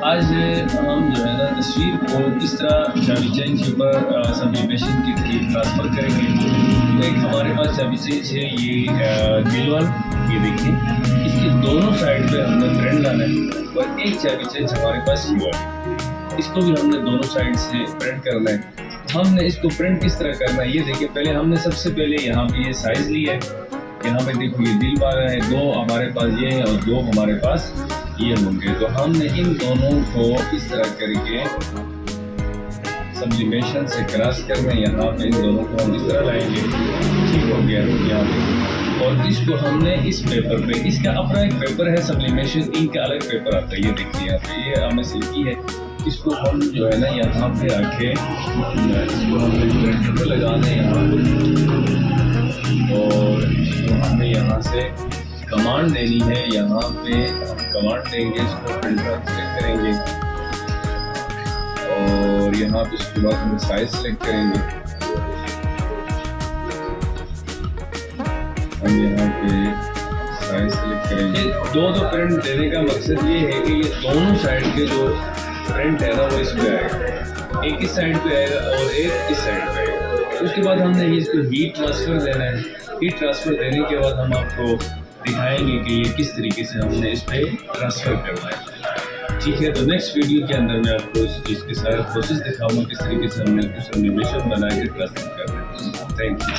आज हम जो है ना तस्वीर को किस तरह चाबी चेंज के ऊपर सब्लिमेशन की ट्रांसफ़र करेंगे। तो एक हमारे पास चाबी चेंज है, ये गिलवाल, ये देखिए इसकी दोनों साइड पे हमने प्रिंट लाना है और एक चाबी चेंज हमारे पास ये है, इसको भी हमने दोनों साइड से प्रिंट करना है। हमने इसको प्रिंट किस तरह करना है ये देखिए। पहले हमने सबसे पहले यहाँ पे ये साइज़ लिया है, यहाँ पे देखो ये दिल वाला है, दो हमारे पास ये है और दो हमारे पास ये होंगे। तो हमने इन दोनों को इस तरह करके सब्लिमेशन से क्रॉस करना है, यहाँ पे इन दोनों को हम इस तरह लाएंगे, ठीक हो गया यहाँ पे। और इसको हमने इस पेपर पे, इसका अपना एक पेपर है सब्लिमेशन इंक का अलग पेपर आता है, ये देखिए यहाँ पे, ये हमें सिल्की है। इसको हम जो है ना यहाँ पे आके इसको हमने प्रिंटर पे लगाना है यहाँ पे, और इसको हमें यहाँ से कमांड देनी है, यहाँ पे हम कमांड देंगे, इसको प्रिंटर सेलेक्ट करेंगे और यहाँ पे उसके बाद हम साइज सेलेक्ट करेंगे। हम यहाँ पे साइज सेलेक्ट करेंगे। दो प्रिंट देने का मकसद ये है कि ये दोनों साइड के जो प्रिंट है ना वो इस पे आएगा, एक इस साइड पे आएगा और एक इस साइड पे आएगा। उसके बाद हमने इसको हीट ट्रांसफ़र देना है। हीट ट्रांसफ़र देने के बाद हम आपको दिखाएंगे कि ये किस तरीके से हमने इस पर ट्रांसफ़र करना है, ठीक है। तो नेक्स्ट वीडियो के अंदर मैं आपको इस चीज़ के सारा प्रोसेस दिखाऊंगा, किस तरीके से हमने कुछ एनिमेशन बना के ट्रांसफ़र करना है। Thank you.